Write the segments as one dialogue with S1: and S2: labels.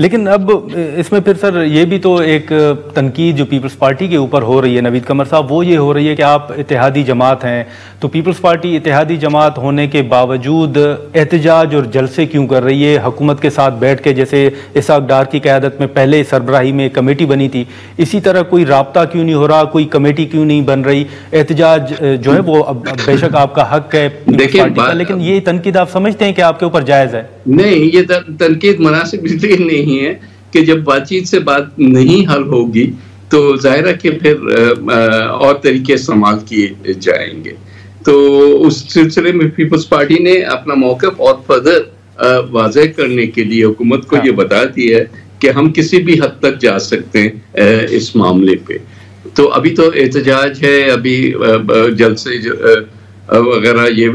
S1: لیکن اب اس میں پھر سر یہ بھی تو ایک تنقید جو پیپلز پارٹی کے اوپر ہو رہی ہے نوید قمر صاحب، وہ یہ ہو رہی ہے کہ آپ اتحادی جماعت ہیں، تو پیپلز پارٹی اتحادی جماعت ہونے کے باوجود احتجاج اور جلسے کیوں کر رہی ہے حکومت کے ساتھ بیٹھ کے؟ جیسے اسحاق ڈار کی قیادت میں پہلے سربراہی میں کمیٹی بنی تھی، اسی طرح کوئی رابطہ کیوں نہیں ہو رہا، کوئی کمیٹی کیوں نہیں بن رہی؟ احتجاج جو ہے وہ بے شک آپ کا حق ہے پیپلز پارٹی کا، لیکن یہ تنقید آپ سمجھتے ہیں کہ آپ کے اوپر جائز ہے؟
S2: نہیں، یہ تنقید مناسب اس لیے نہیں ہے کہ جب بات چیت سے بات نہیں حل ہوگی تو ظاہر ہے کہ پھر اور طریقے استعمال کیے جائیں گے. تو اس سلسلے میں پیپلز پارٹی نے اپنا موقف اور فردر واضح کرنے کے لیے حکومت کو یہ بتا دیا ہے کہ ہم کسی بھی حد تک جا سکتے ہیں اس معاملے پہ. تو ابھی تو احتجاج ہے، ابھی جلسے وغیرہ یہ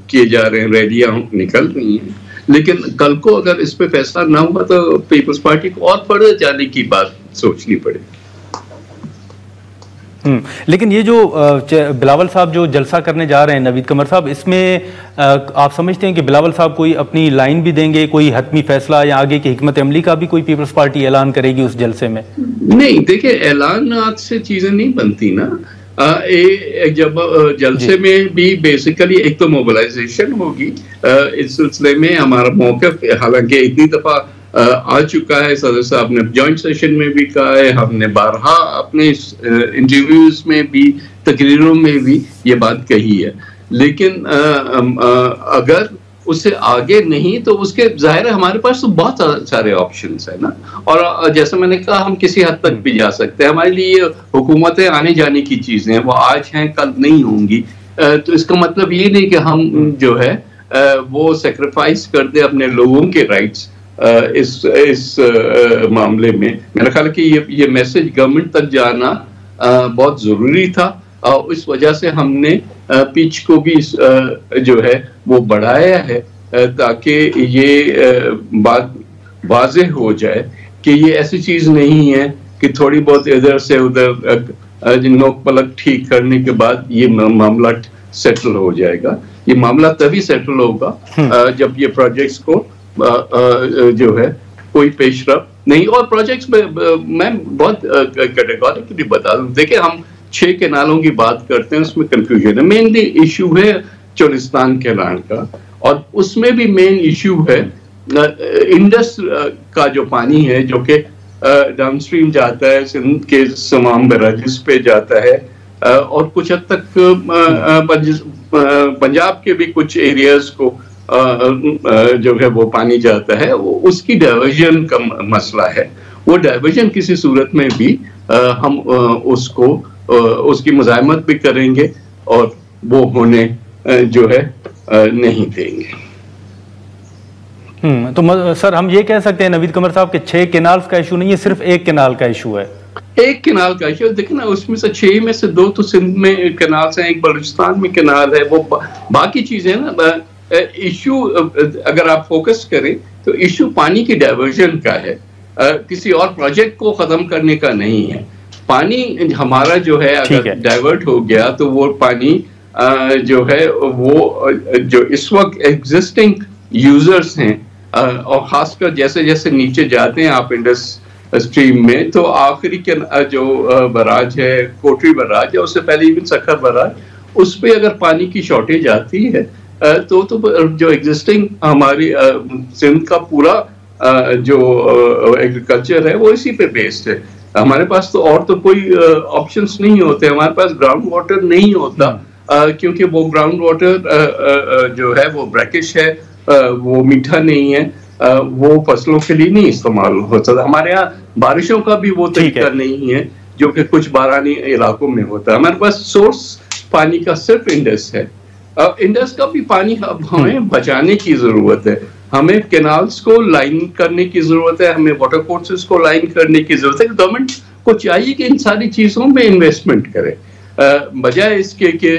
S2: کیے جا رہے ہیں، ریلیاں نکل رہی ہیں، لیکن کل کو اگر اس پہ فیصلہ نہ ہوا تو پیپلز پارٹی کو اور فردر جانے کی بات سوچنی پڑے گی.
S1: لیکن یہ جو بلاول صاحب جو جلسہ کرنے جا رہے ہیں نوید قمر صاحب، اس میں آپ سمجھتے ہیں کہ بلاول صاحب کوئی اپنی لائن بھی دیں گے، کوئی حتمی فیصلہ یا آگے کی حکمت عملی کا بھی کوئی پیپلز پارٹی اعلان کرے گی اس جلسے میں؟
S2: نہیں، دیکھیں اعلانات سے چیزیں نہیں بنتی نا. جب جلسے میں بھی بیسیکلی ایک تو موبلائزیشن ہوگی. اس سلسلے میں ہمارا موقف حالانکہ اتنی دفعہ آ چکا ہے، صدر صاحب نے جوائنٹ سیشن میں بھی کہا ہے، ہم نے بارہا اپنے انٹرویوز میں بھی تقریروں میں بھی یہ بات کہی ہے، لیکن اگر اس سے آگے نہیں تو اس کے ظاہر ہے ہمارے پاس تو بہت سارے آپشنز ہیں نا. اور جیسے میں نے کہا ہم کسی حد تک بھی جا سکتے ہیں. ہمارے لیے حکومتیں آنے جانے کی چیزیں ہیں، وہ آج ہیں کل نہیں ہوں گی. تو اس کا مطلب یہ نہیں کہ ہم جو ہے وہ سیکریفائز کر دیں اپنے لوگوں کے رائٹس اس معاملے میں. میرا خیال ہے کہ یہ میسج گورنمنٹ تک جانا بہت ضروری تھا، اور اس وجہ سے ہم نے پچ کو بھی جو ہے وہ بڑھایا ہے تاکہ یہ بات واضح ہو جائے کہ یہ ایسی چیز نہیں ہے کہ تھوڑی بہت ادھر سے ادھر نوک پلک ٹھیک کرنے کے بعد یہ معاملہ سیٹل ہو جائے گا. یہ معاملہ تبھی سیٹل ہوگا جب یہ پروجیکٹس کو جو ہے کوئی پیش رفت نہیں. اور پروجیکٹس میں بہت کیٹیگوریکلی بتا دوں، دیکھیں ہم 6 کینالوں کی بات کرتے ہیں، اس میں کنفیوژن ہے. مینلی ایشو ہے چولستان کینال کا، اور اس میں بھی مین ایشو ہے انڈس کا جو پانی ہے جو کہ ڈاؤن اسٹریم جاتا ہے، سندھ کے تمام براجز پہ جاتا ہے، اور کچھ حد تک پنجاب کے بھی کچھ ایریاز کو جو ہے وہ پانی جاتا ہے. اس کی ڈائیورژن کا مسئلہ ہے. وہ ڈائیورژن کسی صورت میں بھی ہم اس کی مزاحمت بھی کریں گے اور وہ ہونے جو ہے نہیں دیں گے.
S1: تو سر ہم یہ کہہ سکتے ہیں نوید قمر صاحب کہ 6 کینالز کا ایشو نہیں ہے، صرف ایک کینال کا ایشو ہے.
S2: ایک کینال کا ایشو دیکھیں نا، اس میں سے 6 میں سے 2 تو سندھ میں کینالز ہیں، ایک بلوچستان میں کینال ہے. وہ باقی چیزیں نا ایشو اگر آپ فوکس کریں تو ایشو پانی کی ڈائیورژن کا ہے، کسی اور پروجیکٹ کو ختم کرنے کا نہیں ہے. پانی ہمارا جو ہے اگر ڈائیورٹ ہو گیا تو وہ پانی جو ہے وہ جو اس وقت ایگزسٹنگ یوزرز ہیں، اور خاص کر جیسے جیسے نیچے جاتے ہیں آپ انڈس اسٹریم میں، تو آخری کے جو براج ہے کوٹری براج ہے، اس سے پہلے ایون سکھر براج، اس پہ اگر پانی کی شارٹیج آتی ہے تو جو ایگزسٹنگ ہماری سندھ کا پورا جو ایگریکلچر ہے وہ اسی پہ بیسڈ ہے. ہمارے پاس تو اور تو کوئی آپشنس نہیں ہوتے. ہمارے پاس گراؤنڈ واٹر نہیں ہوتا کیونکہ وہ گراؤنڈ واٹر جو ہے وہ بریکش ہے، وہ میٹھا نہیں ہے، وہ فصلوں کے لیے نہیں استعمال ہوتا. ہمارے یہاں بارشوں کا بھی وہ طریقہ نہیں ہے جو کہ کچھ بارانی علاقوں میں ہوتا ہے. ہمارے پاس سورس پانی کا صرف انڈس ہے. انڈس کا بھی پانی اب ہمیں بچانے کی ضرورت ہے. ہمیں کینالز کو لائن کرنے کی ضرورت ہے، ہمیں واٹر کورسز کو لائن کرنے کی ضرورت ہے. گورنمنٹ کو چاہیے کہ ان ساری چیزوں میں انویسٹمنٹ کرے، بجائے اس کے کہ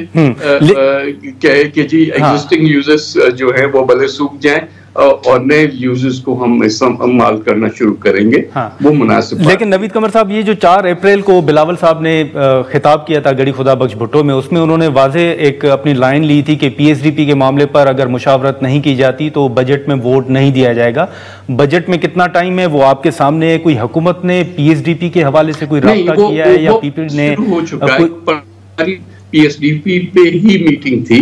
S2: جی ایگزسٹنگ یوزرز جو ہیں وہ بھلے سوکھ جائیں اور نئے یوزرز کو ہم استعمال کرنا شروع کریں گے. وہ مناسب.
S1: لیکن نوید قمر صاحب یہ جو 4 اپریل کو بلاول صاحب نے خطاب کیا تھا گڑی خدا بخش بھٹو میں، اس میں انہوں نے واضح ایک اپنی لائن لی تھی کہ پی ایس ڈی پی کے معاملے پر اگر مشاورت نہیں کی جاتی تو بجٹ میں ووٹ نہیں دیا جائے گا. بجٹ میں کتنا ٹائم ہے وہ آپ کے سامنے ہے. کوئی حکومت نے پی ایس ڈی پی کے حوالے سے کوئی رابطہ کیا ہے یا پی پی نے؟
S2: پی ایس ڈی پی پہ ہی میٹنگ تھی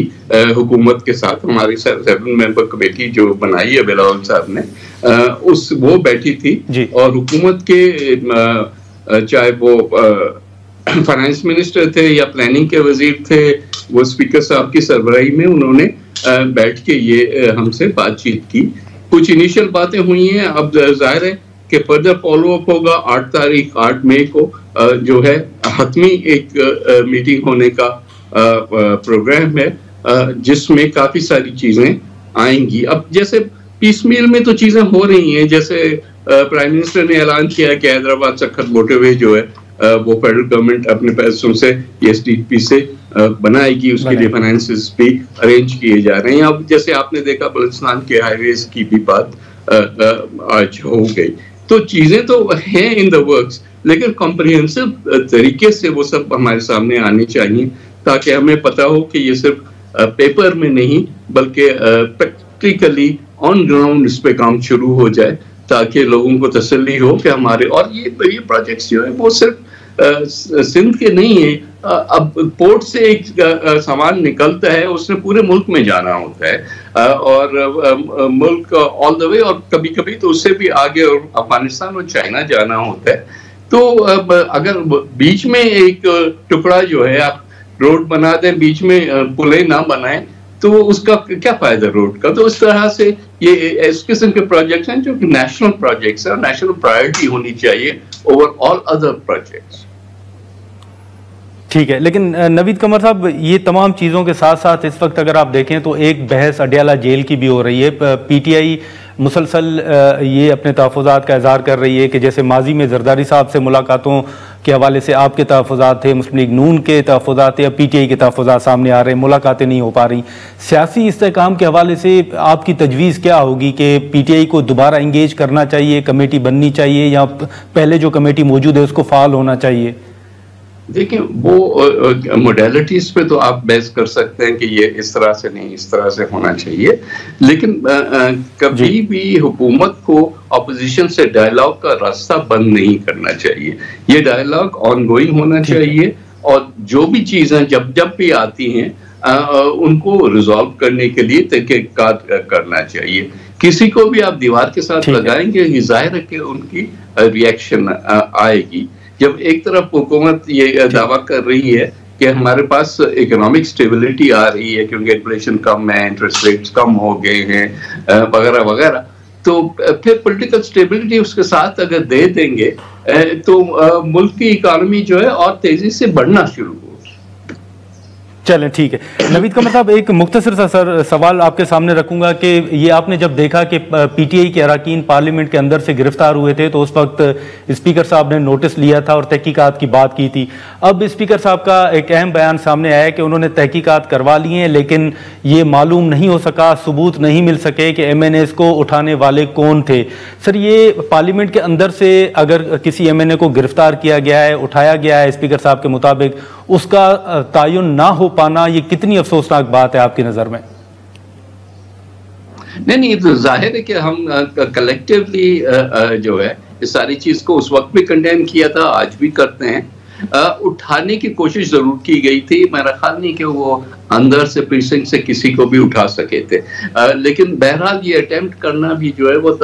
S2: حکومت کے ساتھ. ہماری 7 ممبر کمیٹی جو بنائی ہے بلاول صاحب نے، وہ بیٹھی تھی اور حکومت کے چاہے وہ فائنانس منسٹر تھے یا پلاننگ کے وزیر تھے، وہ اسپیکر صاحب کی سربراہی میں انہوں نے بیٹھ کے یہ ہم سے بات چیت کی. کچھ انیشل باتیں ہوئی ہیں. اب ظاہر ہے کہ فردر فالو اپ ہوگا. 8 مئی کو جو ہے حتمی ایک میٹنگ ہونے کا پروگرام ہے جس میں کافی ساری چیزیں آئیں گی. اب جیسے پیس میل میں تو چیزیں ہو رہی ہیں، جیسے پرائم منسٹر نے اعلان کیا کہ حیدرآباد سکھر موٹر وے جو ہے وہ فیڈرل گورنمنٹ اپنے پیسوں سے پی ایس ڈی پی سے بنائے گی. اس کے لیے فائنانسز بھی ارینج کیے جا رہے ہیں. اب جیسے آپ نے دیکھا بلوچستان کے ہائی ویز کی بھی بات آج ہو گئی. تو چیزیں تو ہیں ان دا ورکس، لیکن کمپریہنسو طریقے سے وہ سب ہمارے سامنے آنی چاہیے تاکہ ہمیں پتا ہو کہ یہ صرف پیپر میں نہیں بلکہ پریکٹیکلی آن گراؤنڈ اس پہ کام شروع ہو جائے تاکہ لوگوں کو تسلی ہو کہ ہمارے اور یہ پروجیکٹس جو ہیں وہ صرف سندھ کے نہیں ہیں. اب پورٹ سے ایک سامان نکلتا ہے، اس نے پورے ملک میں جانا ہوتا ہے اور ملک آل دا وے، اور کبھی کبھی تو اس سے بھی آگے اور افغانستان اور چائنا جانا ہوتا ہے. تو اگر بیچ میں ایک ٹکڑا جو ہے آپ روڈ بنا دیں، بیچ میں پلیں نہ بنائیں، تو اس کا کیا فائدہ روڈ کا؟ تو اس طرح سے یہ اس قسم کے پروجیکٹس ہیں جو کہ نیشنل پروجیکٹس ہیں اور نیشنل پرائرٹی ہونی چاہیے اوور آل ادر پروجیکٹس.
S1: ٹھیک ہے، لیکن نوید قمر صاحب یہ تمام چیزوں کے ساتھ ساتھ اس وقت اگر آپ دیکھیں تو ایک بحث اڈیالہ جیل کی بھی ہو رہی ہے. پی ٹی آئی مسلسل یہ اپنے تحفظات کا اظہار کر رہی ہے کہ جیسے ماضی میں زرداری صاحب سے ملاقاتوں کے حوالے سے آپ کے تحفظات تھے، مسلم لیگ نون کے تحفظات تھے، اب پی ٹی آئی کے تحفظات سامنے آ رہے ہیں، ملاقاتیں نہیں ہو پا رہی. سیاسی استحکام کے حوالے سے آپ کی تجویز کیا ہوگی کہ پی ٹی آئی کو دوبارہ انگیج کرنا چاہیے، کمیٹی بننی چاہیے، یا پہلے جو کمیٹی موجود ہے اس کو فعال ہونا چاہیے؟
S2: دیکھیں وہ موڈیلٹیز پہ تو آپ بیس کر سکتے ہیں کہ یہ اس طرح سے نہیں اس طرح سے ہونا چاہیے، لیکن کبھی بھی حکومت کو اپوزیشن سے ڈائیلاگ کا راستہ بند نہیں کرنا چاہیے. یہ ڈائیلاگ آن گوئنگ ہونا چاہیے اور جو بھی چیزیں جب بھی آتی ہیں ان کو ریزالو کرنے کے لیے تحقیقات کرنا چاہیے. کسی کو بھی آپ دیوار کے ساتھ لگائیں گے، یہ ظاہر ہے کہ ان کی ریئیکشن آئے گی. جب ایک طرف حکومت یہ دعویٰ کر رہی ہے کہ ہمارے پاس اکنامک سٹیبلٹی آ رہی ہے کیونکہ انفلیشن کم ہے، انٹرسٹ ریٹس کم ہو گئے ہیں وغیرہ وغیرہ، تو پھر پولیٹیکل سٹیبلٹی اس کے ساتھ اگر دے دیں گے تو ملک کی اکانومی جو ہے اور تیزی سے بڑھنا شروع ہو.
S1: چلیں ٹھیک ہے. نوید قمر صاحب ایک مختصر سا سوال آپ کے سامنے رکھوں گا کہ یہ آپ نے جب دیکھا کہ پی ٹی آئی کے اراکین پارلیمنٹ کے اندر سے گرفتار ہوئے تھے تو اس وقت اسپیکر صاحب نے نوٹس لیا تھا اور تحقیقات کی بات کی تھی. اب اسپیکر صاحب کا ایک اہم بیان سامنے آیا کہ انہوں نے تحقیقات کروا لی ہیں لیکن یہ معلوم نہیں ہو سکا، ثبوت نہیں مل سکے کہ ایم این ایز کو اٹھانے والے کون تھے. سر یہ پارلیمنٹ کے اندر سے اگر کسی ایم این اے کو گرفتار کیا گیا ہے، اٹھایا گیا ہے اسپیکر صاحب کے مطابق، اس کا تعین نہ ہو پانا یہ کتنی افسوسناک بات ہے آپ کی نظر میں؟
S2: نہیں تو ظاہر ہے کہ ہم کلیکٹیولی جو ہے اس ساری چیز کو اس وقت بھی کنڈیم کیا تھا، آج بھی کرتے ہیں. اٹھانے کی کوشش ضرور کی گئی تھی، میرا خیال نہیں کہ وہ اندر سے پریسنگ سے کسی کو بھی اٹھا سکے تھے، لیکن بہرحال یہ اٹیمپٹ کرنا بھی جو ہے وہ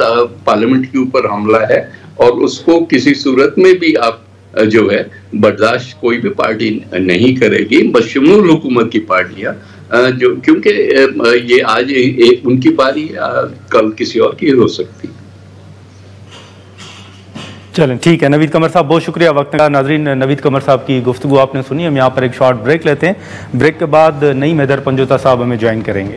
S2: پارلیمنٹ کے اوپر حملہ ہے اور اس کو کسی صورت میں بھی آپ جو ہے برداشت کوئی بھی پارٹی نہیں کرے گی، بشمول حکومت کی پارٹیاں جو، کیونکہ یہ آج ان کی باری کل کسی اور کی ہو سکتی.
S1: چلیں ٹھیک ہے. نوید قمر صاحب بہت شکریہ وقت کا. ناظرین نوید قمر صاحب کی گفتگو آپ نے سنی. ہم یہاں پر ایک شارٹ بریک لیتے ہیں. بریک کے بعد نئی میدر پنجوتا صاحب ہمیں جوائن کریں گے.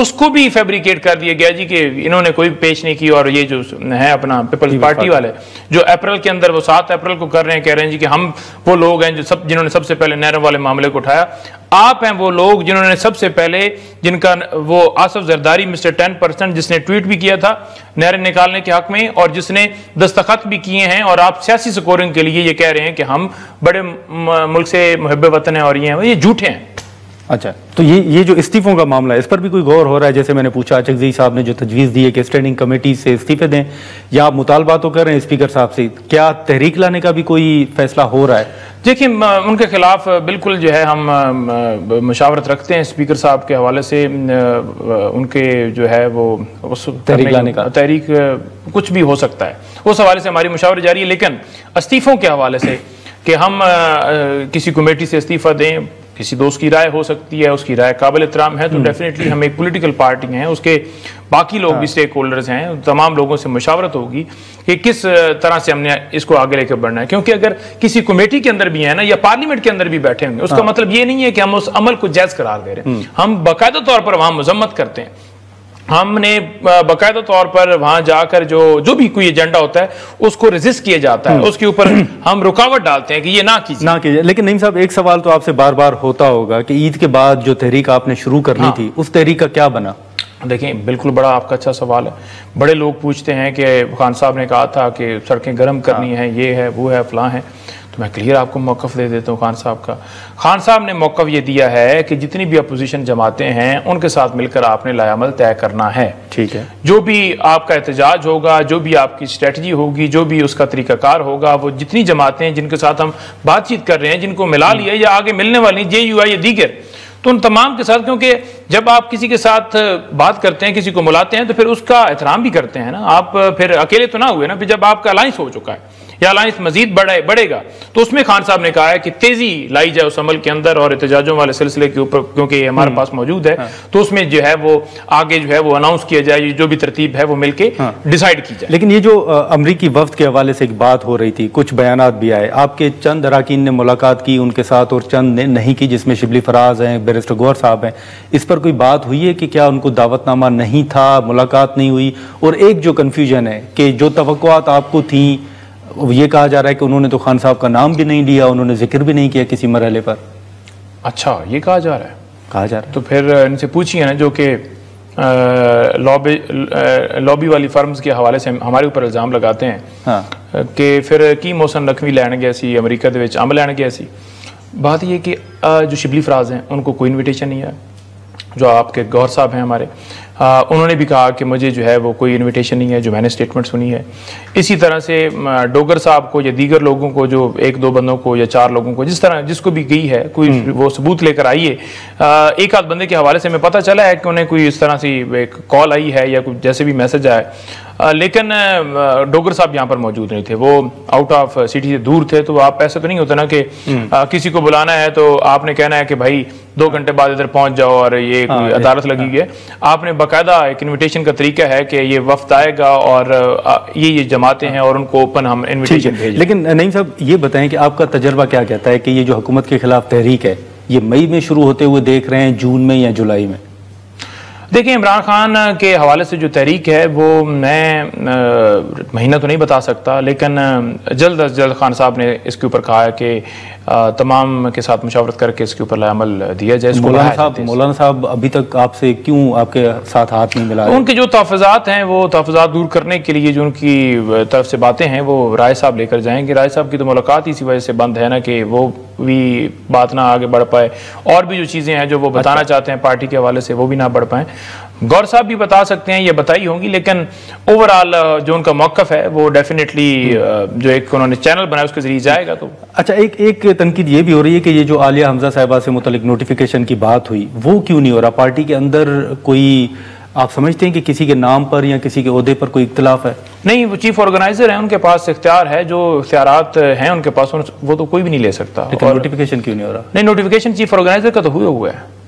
S3: اس کو بھی فیبریکیٹ کر دیا گیا جی کہ انہوں نے کوئی پیش نہیں کی، اور یہ جو ہے اپنا پیپلز پارٹی والے جو اپریل کے اندر وہ 7 اپریل کو کر رہے ہیں، کہہ رہے ہیں جی کہ ہم وہ لوگ ہیں جنہوں نے سب سے پہلے نہروں والے معاملے کو اٹھایا. آپ ہیں وہ لوگ جنہوں نے سب سے پہلے، جن کا وہ آصف زرداری مسٹر 10% جس نے ٹویٹ بھی کیا تھا نہریں نکالنے کے حق میں، اور جس نے دستخط بھی کیے ہیں، اور آپ سیاسی سکورنگ کے لیے یہ کہہ رہے ہیں کہ ہم بڑے ملک سے محب وطن ہیں اور یہ جھوٹے ہیں.
S1: اچھا، تو یہ جو استعفوں کا معاملہ ہے اس پر بھی کوئی غور ہو رہا ہے؟ جیسے میں نے پوچھا اچکزئی صاحب نے جو تجویز دی ہے کہ اسٹینڈنگ کمیٹی سے استعفے دیں، یا آپ مطالبہ تو کر رہے ہیں اسپیکر صاحب سے، کیا تحریک لانے کا بھی کوئی فیصلہ ہو رہا ہے؟
S3: دیکھیں ان کے خلاف بالکل جو ہے ہم مشاورت رکھتے ہیں اسپیکر صاحب کے حوالے سے، ان کے جو ہے وہ
S1: تحریک لانے کا
S3: تحریک کچھ بھی ہو سکتا ہے، اس حوالے سے ہماری مشاورت جاری ہے. لیکن استعفوں کے حوالے سے کہ ہم کسی کمیٹی سے استعفیٰ دیں، کسی دوست کی رائے ہو سکتی ہے، اس کی رائے قابل احترام ہے، تو ڈیفینیٹلی ہم ایک پولیٹیکل پارٹی ہیں، اس کے باقی لوگ بھی سٹیک ہولڈرز ہیں، تمام لوگوں سے مشاورت ہوگی کہ کس طرح سے ہم نے اس کو آگے لے کے بڑھنا ہے. کیونکہ اگر کسی کمیٹی کے اندر بھی ہیں نا، یا پارلیمنٹ کے اندر بھی بیٹھے ہوں گے، اس کا مطلب یہ نہیں ہے کہ ہم اس عمل کو جائز قرار دے رہے ہیں. ہم باقاعدہ طور پر وہاں مذمت کرتے ہیں، ہم نے باقاعدہ طور پر وہاں جا کر جو بھی کوئی ایجنڈا ہوتا ہے اس کو ریزسٹ کیا جاتا ہے، اس کے اوپر ہم رکاوٹ ڈالتے ہیں کہ یہ نہ کیجیے.
S1: لیکن نعیم صاحب ایک سوال تو آپ سے بار بار ہوتا ہوگا کہ عید کے بعد جو تحریک آپ نے شروع کرنی تھی اس تحریک کا کیا بنا؟
S3: دیکھیں بالکل بڑا آپ کا اچھا سوال ہے. بڑے لوگ پوچھتے ہیں کہ خان صاحب نے کہا تھا کہ سڑکیں گرم کرنی ہیں، یہ ہے وہ ہے فلاں ہے، تو میں کلیئر آپ کو موقف دے دیتا ہوں خان صاحب کا. خان صاحب نے موقف یہ دیا ہے کہ جتنی بھی اپوزیشن جماعتیں ہیں ان کے ساتھ مل کر آپ نے لائحہ عمل طے کرنا ہے.
S1: ٹھیک ہے،
S3: جو بھی آپ کا احتجاج ہوگا، جو بھی آپ کی اسٹریٹجی ہوگی، جو بھی اس کا طریقہ کار ہوگا، وہ جتنی جماعتیں ہیں جن کے ساتھ ہم بات چیت کر رہے ہیں، جن کو ملا لیا یا آگے ملنے والی JUI یا دیگر، تو ان تمام کے ساتھ، کیونکہ جب آپ کسی کے ساتھ بات کرتے ہیں، کسی کو ملاتے ہیں، تو پھر اس کا احترام بھی کرتے ہیں نا. آپ پھر اکیلے تو نہ ہوئے نا، پھر جب آپ کا الائنس ہو چکا ہے یا الائنس مزید بڑھے گا، تو اس میں خان صاحب نے کہا ہے کہ تیزی لائی جائے اس عمل کے اندر، اور احتجاجوں والے سلسلے کے اوپر کیونکہ یہ ہمارے پاس موجود ہے، تو اس میں جو ہے وہ آگے جو ہے وہ اناؤنس کیا جائے، جو بھی ترتیب ہے وہ مل کے ڈیسائیڈ کی جائے.
S1: لیکن یہ جو امریکی وفد کے حوالے سے ایک بات ہو رہی تھی، کچھ بیانات بھی آئے، آپ کے چند اراکین نے ملاقات کی ان کے ساتھ اور چند نے نہیں کی، جس میں شبلی فراز ہیں، بیرسٹر گوہر صاحب ہیں. اس پر کوئی بات ہوئی ہے کہ کیا ان کو دعوت نامہ نہیں تھا، ملاقات نہیں ہوئی؟ اور ایک جو کنفیوژن ہے کہ جو توقعات آپ کو تھیں، یہ کہا جا رہا ہے کہ انہوں نے تو خان صاحب کا نام بھی نہیں لیا، انہوں نے ذکر بھی نہیں کیا کسی مرحلے پر.
S3: اچھا، یہ کہا جا رہا ہے؟
S1: کہا جا رہا ہے.
S3: تو پھر ان سے پوچھیے نا جو کہ لابی والی فرمز کے حوالے سے ہمارے اوپر الزام لگاتے ہیں کہ پھر کی موسن رکھوی لین گیا سی امریکہ دے وچ امب لین گیا سی. بات یہ کہ جو شبلی فراز ہیں ان کو کوئی انویٹیشن نہیں ہے. جو آپ کے گوہر صاحب ہیں ہمارے، انہوں نے بھی کہا کہ مجھے جو ہے وہ کوئی انویٹیشن نہیں ہے، جو میں نے سٹیٹمنٹ سنی ہے. اسی طرح سے ڈوگر صاحب کو یا دیگر لوگوں کو، جو 1-2 بندوں کو یا 4 لوگوں کو، جس کو بھی گئی ہے کوئی وہ ثبوت لے کر آئیے. ایک آدھ بندے کے حوالے سے میں پتہ چلا ہے کہ انہیں کوئی اس طرح سے ایک کال آئی ہے یا کوئی جیسے بھی میسج آیا، لیکن ڈوگر صاحب یہاں پر موجود نہیں تھے، وہ آؤٹ آف سٹی سے دور تھے. تو آپ ایسا تو نہیں ہوتا نا کہ کسی کو بلانا ہے تو آپ نے کہنا ہے کہ بھائی 2 گھنٹے بعد ادھر پہنچ جاؤ اور یہ کوئی عدالت لگی ہوئی ہے. آپ نے باقاعدہ ایک انویٹیشن کا طریقہ ہے کہ یہ وفد آئے گا اور یہ جماعتیں ہیں اور ان کو اوپن ہم انویٹیشن بھیجیں.
S1: لیکن نعیم صاحب یہ بتائیں کہ آپ کا تجربہ کیا کہتا ہے کہ یہ جو حکومت کے خلاف تحریک ہے یہ مئی میں شروع ہوتے ہوئے دیکھ رہے ہیں، جون میں یا جولائی میں؟
S3: دیکھیں عمران خان کے حوالے سے جو تحریک ہے وہ میں مہینہ تو نہیں بتا سکتا، لیکن جلد از جلد خان صاحب نے اس کے اوپر کہا ہے کہ تمام کے ساتھ مشاورت کر کے اس کے اوپر عمل دیا جائے.
S1: مولانا صاحب ابھی تک آپ سے کیوں آپ کے ساتھ ہاتھ نہیں ملا؟
S3: ان کے جو تحفظات ہیں وہ تحفظات دور کرنے کے لیے جو ان کی طرف سے باتیں ہیں وہ رائے صاحب لے کر جائیں گے. رائے صاحب کی تو ملاقات اسی وجہ سے بند ہے نا کہ وہ بھی بات نہ آگے بڑھ پائے، اور بھی جو چیزیں ہیں جو وہ بتانا چاہتے ہیں پارٹی کے حوالے سے وہ بھی نہ بڑھ پائیں. گور صاحب بھی بتا سکتے ہیں، یہ بتائی ہوں گی، لیکن اوورآل جو ان کا موقف ہے وہ ڈیفینیٹلی جو ایک انہوں نے چینل بنایا اس کے ذریعے جائے گا. تو
S1: اچھا، ایک تنقید یہ بھی ہو رہی ہے کہ یہ جو عالیہ حمزہ صاحبہ سے متعلق نوٹیفیکیشن کی بات ہوئی وہ کیوں نہیں ہو رہا؟ پارٹی کے اندر کوئی آپ سمجھتے ہیں کہ کسی کے نام پر یا کسی کے عہدے پر کوئی اختلاف ہے؟
S3: نہیں، وہ چیف آرگنائزر ہیں، ان کے پاس اختیار ہے، جو اختیارات ہیں ان کے پاس وہ تو کوئی بھی نہیں لے سکتا.
S1: لیکن نوٹیفیکیشن کیوں نہیں ہو رہا؟
S3: نہیں، نوٹیفیکیشن چیف آرگنائزر کا تو ہوا ہے.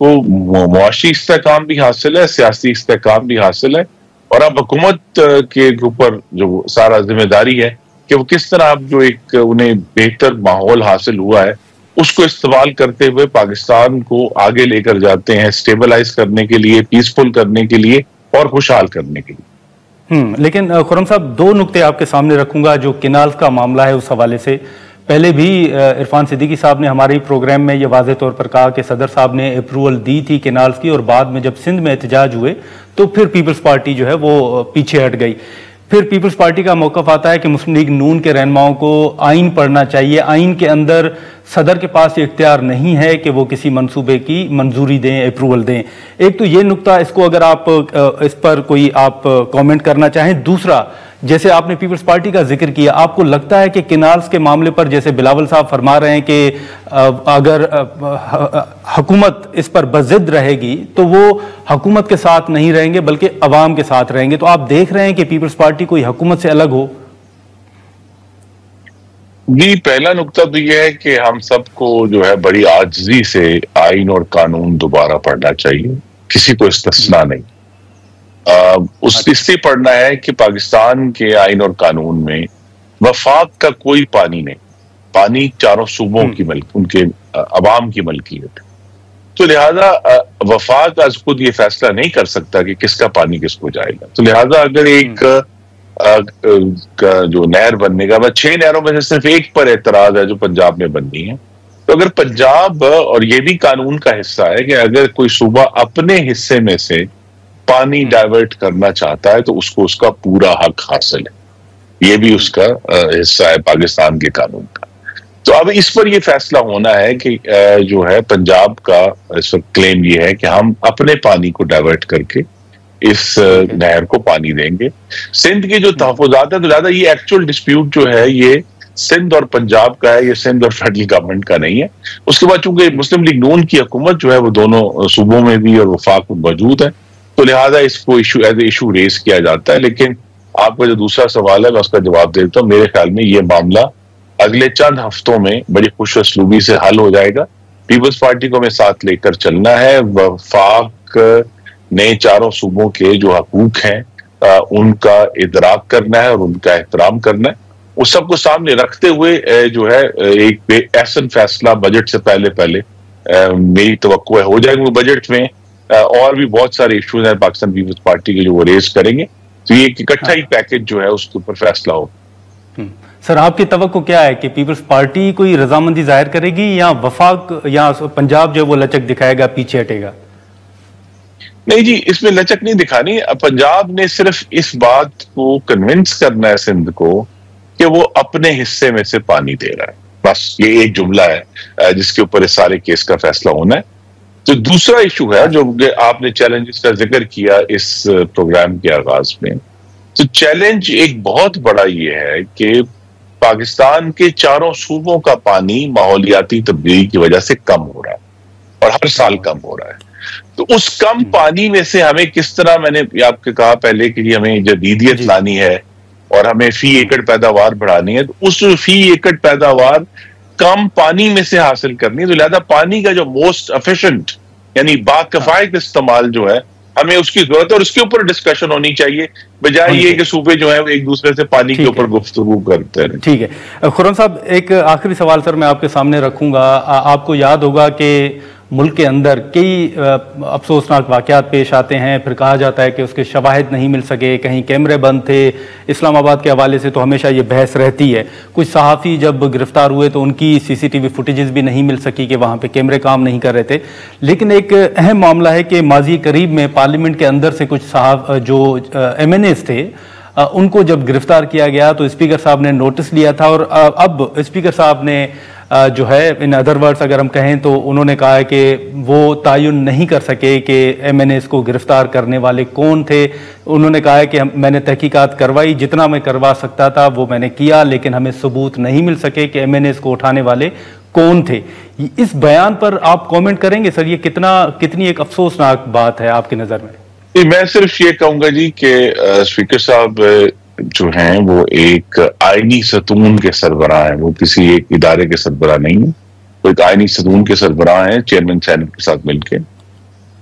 S4: کو معاشی استحکام بھی حاصل ہے, سیاسی استحکام بھی حاصل ہے, اور اب حکومت کے اوپر جو سارا ذمہ داری ہے کہ وہ کس طرح اب جو ایک انہیں بہتر ماحول حاصل ہوا ہے اس کو استعمال کرتے ہوئے پاکستان کو آگے لے کر جاتے ہیں, اسٹیبلائز کرنے کے لیے, پیسفل کرنے کے لیے اور خوشحال کرنے کے لیے.
S1: لیکن خرم صاحب, دو نقطے آپ کے سامنے رکھوں گا. جو کینالز کا معاملہ ہے اس حوالے سے پہلے بھی عرفان صدیقی صاحب نے ہمارے پروگرام میں یہ واضح طور پر کہا کہ صدر صاحب نے اپروول دی تھی کینالز کی, اور بعد میں جب سندھ میں احتجاج ہوئے تو پھر پیپلز پارٹی جو ہے وہ پیچھے ہٹ گئی. پھر پیپلز پارٹی کا موقف آتا ہے کہ مسلم لیگ نون کے رہنماؤں کو آئین پڑھنا چاہیے, آئین کے اندر صدر کے پاس یہ اختیار نہیں ہے کہ وہ کسی منصوبے کی منظوری دیں, اپروول دیں. ایک تو یہ نقطہ, اس کو اگر آپ اس پر کوئی آپ کامنٹ کرنا چاہیں. دوسرا, جیسے آپ نے پیپلز پارٹی کا ذکر کیا, آپ کو لگتا ہے کہ کینالز کے معاملے پر جیسے بلاول صاحب فرما رہے ہیں کہ اگر حکومت اس پر بضد رہے گی تو وہ حکومت کے ساتھ نہیں رہیں گے بلکہ عوام کے ساتھ رہیں گے, تو آپ دیکھ رہے ہیں کہ پیپلز پارٹی کوئی حکومت سے الگ ہو؟
S4: جی, پہلا نقطہ تو یہ ہے کہ ہم سب کو جو ہے بڑی عاجزی سے آئین اور قانون دوبارہ پڑھنا چاہیے, کسی کو استثناء نہیں. اس سے پڑھنا ہے کہ پاکستان کے آئین اور قانون میں وفاق کا کوئی پانی نہیں, پانی چاروں صوبوں کی ان کے عوام کی ملکیت. تو لہذا وفاق از خود یہ فیصلہ نہیں کر سکتا کہ کس کا پانی کس کو جائے گا. تو لہذا اگر ایک جو نہر بننے کا, 6 نہروں میں سے صرف ایک پر اعتراض ہے جو پنجاب میں بننی ہے, تو اگر پنجاب, اور یہ بھی قانون کا حصہ ہے کہ اگر کوئی صوبہ اپنے حصے میں سے پانی ڈائیورٹ کرنا چاہتا ہے تو اس کو اس کا پورا حق حاصل ہے, یہ بھی اس کا حصہ ہے پاکستان کے قانون کا. تو اب اس پر یہ فیصلہ ہونا ہے کہ جو ہے پنجاب کا اس وقت کلیم یہ ہے کہ ہم اپنے پانی کو ڈائیورٹ کر کے اس نہر کو پانی دیں گے. سندھ کے جو تحفظات ہیں, تو زیادہ یہ ایکچوئل ڈسپیوٹ جو ہے یہ سندھ اور پنجاب کا ہے, یہ سندھ اور فیڈرل گورنمنٹ کا نہیں ہے. اس کے بعد چونکہ مسلم لیگ نون کی حکومت جو ہے وہ دونوں صوبوں میں بھی اور وفاق میں موجود ہے, تو لہٰذا اس کو issue as a issue raise کیا جاتا ہے. لیکن آپ کا جو دوسرا سوال ہے میں اس کا جواب دیتا ہوں. میرے خیال میں یہ معاملہ اگلے چند ہفتوں میں بڑی خوش اسلوبی سے حل ہو جائے گا. پیپلز پارٹی کو ہمیں ساتھ لے کر چلنا ہے, وفاق نئے چاروں صوبوں کے جو حقوق ہیں ان کا ادراک کرنا ہے اور ان کا احترام کرنا ہے. اس سب کو سامنے رکھتے ہوئے جو ہے ایک بے احسن فیصلہ بجٹ سے پہلے میری توقع ہے ہو جائے گا. بجٹ میں اور بھی بہت سارے ایشوز ہیں پاکستان پیپلز پارٹی کے جو وہ ریز کریں گے, تو یہ ایک اکٹھا ہی پیکج جو ہے اس کے اوپر فیصلہ ہو.
S1: سر, آپ کی توقع کیا ہے کہ پیپلز پارٹی کوئی رضامندی ظاہر کرے گی یا وفاق یا پنجاب جو وہ لچک دکھائے گا, پیچھے ہٹے گا؟
S4: نہیں جی, اس میں لچک نہیں دکھانی. پنجاب نے صرف اس بات کو کنونس کرنا ہے سندھ کو کہ وہ اپنے حصے میں سے پانی دے رہا ہے, بس یہ ایک جملہ ہے جس کے اوپر اس سارے کیس کا فیصلہ ہونا ہے. تو دوسرا ایشو ہے جو آپ نے چیلنجز کا ذکر کیا اس پروگرام کے آغاز میں, تو چیلنج ایک بہت بڑا یہ ہے کہ پاکستان کے چاروں صوبوں کا پانی ماحولیاتی تبدیلی کی وجہ سے کم ہو رہا ہے اور ہر سال کم ہو رہا ہے. تو اس کم پانی میں سے ہمیں کس طرح, میں نے آپ کو کہا پہلے کہ ہمیں جدیدیت لانی ہے اور ہمیں فی ایکڑ پیداوار بڑھانی ہے, تو اس فی ایکڑ پیداوار کم پانی میں سے حاصل کرنی ہے. تو لہذا پانی کا جو موسٹ ایفیشنٹ یعنی باکفایت استعمال جو ہے ہمیں اس کی ضرورت ہے, اور اس کے اوپر ڈسکشن ہونی چاہیے بجائے یہ کہ صوبے جو ہیں وہ ایک دوسرے سے پانی کے اوپر گفتگو کرتے ہیں.
S1: ٹھیک ہے. خرم صاحب, ایک آخری سوال سر میں آپ کے سامنے رکھوں گا. آپ کو یاد ہوگا کہ ملک کے اندر کئی افسوسناک واقعات پیش آتے ہیں, پھر کہا جاتا ہے کہ اس کے شواہد نہیں مل سکے, کہیں کیمرے بند تھے. اسلام آباد کے حوالے سے تو ہمیشہ یہ بحث رہتی ہے. کچھ صحافی جب گرفتار ہوئے تو ان کی CCTV فوٹیجز بھی نہیں مل سکی کہ وہاں پہ کیمرے کام نہیں کر رہے تھے. لیکن ایک اہم معاملہ ہے کہ ماضی قریب میں پارلیمنٹ کے اندر سے کچھ جو MNAs تھے ان کو جب گرفتار کیا گیا تو اسپیکر صاحب نے نوٹس لیا تھا, اور اب اسپیکر صاحب نے جو ہے ان ادر ورڈز اگر ہم کہیں تو انہوں نے کہا ہے کہ وہ تعین نہیں کر سکے کہ MNAs کو گرفتار کرنے والے کون تھے. انہوں نے کہا ہے کہ میں نے تحقیقات کروائی, جتنا میں کروا سکتا تھا وہ میں نے کیا, لیکن ہمیں ثبوت نہیں مل سکے کہ MNAs کو اٹھانے والے کون تھے. اس بیان پر آپ کامنٹ کریں گے سر؟ یہ کتنی ایک افسوسناک بات ہے آپ کی نظر میں؟
S4: میں صرف یہ کہوں گا جی کہ اسپیکر صاحب جو ہیں وہ ایک آئینی ستون کے سربراہ ہیں, وہ کسی ایک ادارے کے سربراہ نہیں ہیں, وہ ایک آئینی ستون کے سربراہ ہیں چیئرمین سینٹ کے ساتھ مل کے.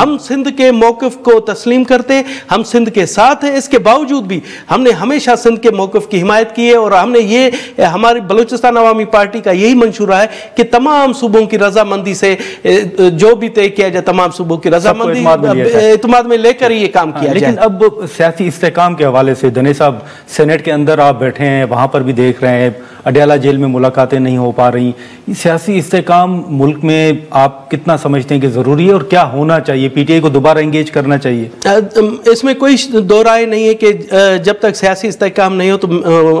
S5: ہم سندھ کے موقف کو تسلیم کرتے, ہم سندھ کے ساتھ ہیں, اس کے باوجود بھی ہم نے ہمیشہ سندھ کے موقف کی حمایت کی ہے, اور ہم نے یہ ہماری بلوچستان عوامی پارٹی کا یہی منشورہ ہے کہ تمام صوبوں کی رضامندی سے جو بھی طے کیا جائے تمام صوبوں کی رضامندی اعتماد میں لے کر ہی یہ کام کیا جائے.
S1: لیکن اب سیاسی استحکام کے حوالے سے دنیش صاحب, سینٹ کے اندر آپ بیٹھے ہیں, وہاں پر بھی دیکھ رہے ہیں اڈیالہ جیل میں ملاقاتیں نہیں ہو پا رہی. سیاسی استحکام ملک میں آپ کتنا سمجھتے ہیں کہ ضروری ہے, اور کیا ہونا چاہیے؟ پی ٹی آئی کو دوبارہ انگیج کرنا چاہیے؟
S5: اس میں کوئی دو رائے نہیں ہے کہ جب تک سیاسی استحکام نہیں ہو تو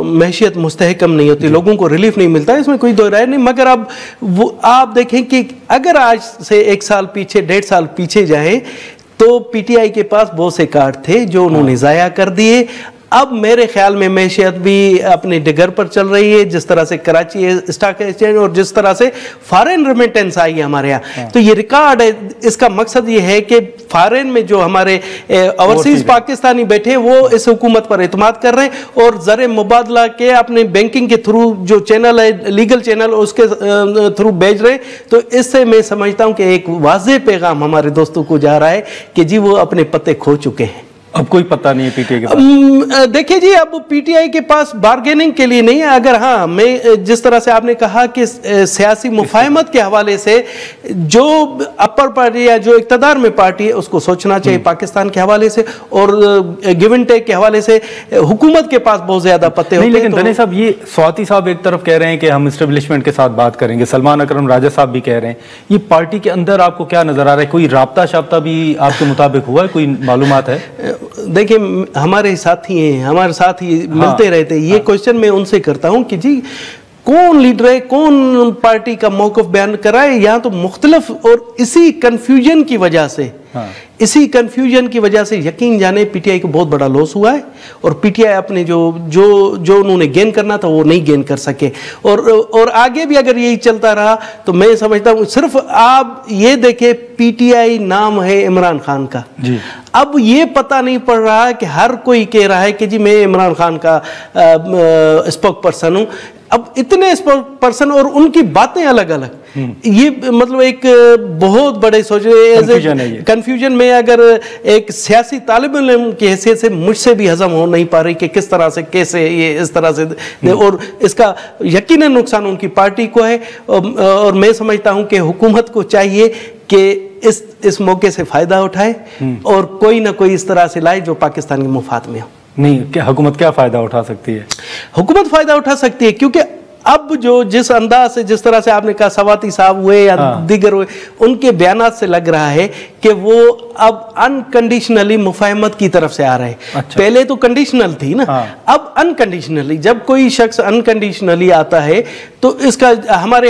S5: معیشت مستحکم نہیں ہوتی, لوگوں کو ریلیف نہیں ملتا, اس میں کوئی دو رائے نہیں. مگر اب آپ دیکھیں کہ اگر آج سے 1 سال پیچھے 1.5 سال پیچھے جائیں تو پی ٹی آئی کے پاس بہت سے کارڈ تھے جو انہوں نے ضائع کر دیے. اب میرے خیال میں معیشت بھی اپنے ڈگر پر چل رہی ہے, جس طرح سے کراچی اسٹاک ایکسچینج اور جس طرح سے فارن ریمیٹنس آئی ہے ہمارے یہاں, تو یہ ریکارڈ ہے. اس کا مقصد یہ ہے کہ فارن میں جو ہمارے اوورسیز پاکستانی بیٹھے وہ اس حکومت پر اعتماد کر رہے ہیں, اور زر مبادلہ کے اپنے بینکنگ کے تھرو جو چینل ہے, لیگل چینل, اس کے تھرو بھیج رہے ہیں. تو اس سے میں سمجھتا ہوں کہ ایک واضح پیغام ہمارے دوستوں کو جا رہا ہے کہ جی وہ اپنے پتے کھو چکے ہیں.
S1: اب کوئی پتہ نہیں ہے پی ٹی آئی کے پاس.
S5: دیکھیں جی, اب پی ٹی آئی کے پاس بارگیننگ کے لیے نہیں ہے. اگر ہاں, میں جس طرح سے آپ نے کہا کہ سیاسی مفاہمت کے حوالے سے جو اپر پارٹی یا جو اقتدار میں پارٹی ہے اس کو سوچنا چاہیے پاکستان کے حوالے سے, اور گیو اینڈ ٹیک کے حوالے سے حکومت کے پاس بہت زیادہ پتے ہوتے ہیں.
S1: لیکن دنیش صاحب, یہ سواتی صاحب ایک طرف کہہ رہے ہیں کہ ہم اسٹیبلشمنٹ کے ساتھ بات کریں گے, سلمان اکرم راجہ صاحب بھی کہہ رہے ہیں. یہ پارٹی کے اندر آپ کو کیا نظر آ رہا ہے؟ کوئی رابطہ شابطہ بھی آپ کے مطابق ہوا ہے؟ کوئی معلومات ہے؟
S5: دیکھیں, ہمارے ساتھی ہیں, ہمارے ساتھ ہی ملتے رہتے ہیں. یہ کوشچن میں ان سے کرتا ہوں کہ جی کون لیڈر ہے, کون پارٹی کا موقف بیان کرائے. یہاں تو مختلف, اور اسی کنفیوژن کی وجہ سے یقین جانے پی ٹی آئی کو بہت بڑا لاس ہوا ہے, اور پی ٹی آئی اپنے جو انہوں نے گین کرنا تھا وہ نہیں گین کر سکے. اور آگے بھی اگر یہی چلتا رہا تو میں سمجھتا ہوں, صرف آپ یہ دیکھیں پی ٹی آئی نام ہے عمران خان کا, اب یہ پتہ نہیں پڑ رہا کہ ہر کوئی کہہ رہا ہے کہ جی میں عمران خان کا اسپوک پرسن ہوں. اب اتنے اسپوک پرسن اور ان کی باتیں الگ الگ, یہ مطلب ایک بہت بڑے کنفیوژن میں, اگر ایک سیاسی طالب علم کی حیثیت سے مجھ سے بھی ہضم ہو نہیں پا رہی کہ کس طرح سے کیسے یہ اس طرح سے, اور اس کا یقیناً نقصان ان کی پارٹی کو ہے. اور میں سمجھتا ہوں کہ حکومت کو چاہیے کہ اس موقع سے فائدہ اٹھائے اور کوئی نہ کوئی اس طرح سے لائے جو پاکستان کے مفاد میں ہو.
S1: نہیں, کہ حکومت کیا فائدہ اٹھا سکتی ہے؟
S5: حکومت فائدہ اٹھا سکتی ہے کیونکہ اب جس انداز سے, جس طرح سے آپ نے کہا سواتی صاحب ہوئے یا دیگر ہوئے, ان کے بیانات سے لگ رہا ہے کہ وہ اب انکنڈیشنلی مفاہمت کی طرف سے آ رہے ہیں. پہلے تو کنڈیشنل تھی نا, اب انکنڈیشنلی. جب کوئی شخص انکنڈیشنلی آتا ہے تو اس کا ہمارے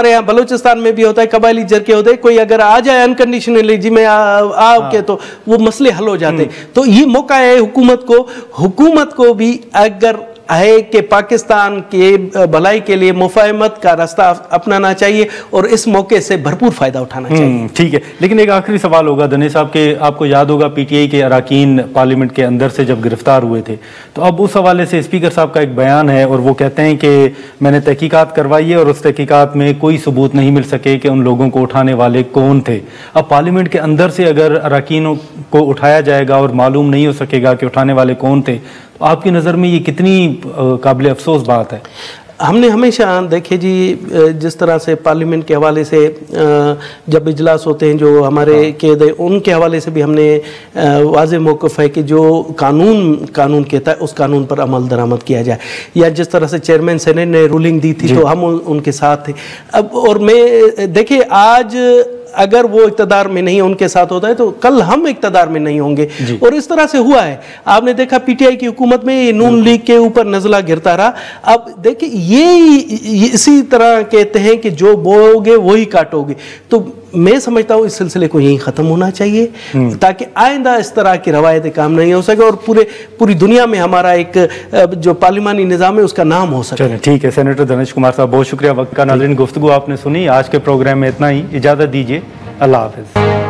S5: یہاں بلوچستان میں بھی ہوتا ہے, قبائلی جرگے ہوتے ہیں, کوئی اگر آ جائے انکنڈیشنلی جی میں آپ کے, تو وہ مسئلے حل ہو جاتے ہیں. تو یہ موقع ہے حکومت کو بھی اگر ہے کہ پاکستان کے بھلائی کے لیے مفاہمت کا راستہ اپنانا چاہیے اور اس موقع سے بھرپور فائدہ اٹھانا چاہیے.
S1: ٹھیک ہے, لیکن ایک آخری سوال ہوگا دنیش صاحب کہ آپ کو یاد ہوگا پی ٹی آئی کے اراکین پارلیمنٹ کے اندر سے جب گرفتار ہوئے تھے تو اب اس حوالے سے اسپیکر صاحب کا ایک بیان ہے, اور وہ کہتے ہیں کہ میں نے تحقیقات کروائی ہے اور اس تحقیقات میں کوئی ثبوت نہیں مل سکے کہ ان لوگوں کو اٹھانے والے کون تھے. اب پارلیمنٹ کے اندر سے اگر اراکینوں کو اٹھایا جائے گا اور معلوم نہیں ہو سکے گا کہ اٹھانے والے کون تھے, تو آپ کی نظر میں یہ کتنی قابل افسوس بات ہے؟
S5: ہم نے ہمیشہ دیکھے جی, جس طرح سے پارلیمنٹ کے حوالے سے جب اجلاس ہوتے ہیں جو ہمارے قید ہیں ان کے حوالے سے بھی ہم نے واضح موقف ہے کہ جو قانون کہتا ہے اس قانون پر عمل درآمد کیا جائے. یا جس طرح سے چیئرمین سینیٹ نے رولنگ دی تھی تو ہم ان کے ساتھ تھے. اب اور میں دیکھیں آج اگر وہ اقتدار میں نہیں ان کے ساتھ ہوتا ہے تو کل ہم اقتدار میں نہیں ہوں گے, اور اس طرح سے ہوا ہے. آپ نے دیکھا پی ٹی آئی کی حکومت میں یہ نون لیگ کے اوپر نزلہ گرتا رہا. اب دیکھیں یہ اسی طرح کہتے ہیں کہ جو بوؤ گے وہی کاٹو گے. تو میں سمجھتا ہوں اس سلسلے کو یہیں ختم ہونا چاہیے تاکہ آئندہ اس طرح کی روایتیں کام نہیں ہو سکے اور پوری دنیا میں ہمارا ایک جو پارلیمانی نظام ہے اس کا نام ہو سکے.
S1: ٹھیک ہے, سینیٹر دنیش کمار صاحب بہت شکریہ وقت کا. ناظرین, گفتگو آپ نے سنی, آج کے پروگرام میں اتنا ہی. اجازت دیجیے, اللہ حافظ.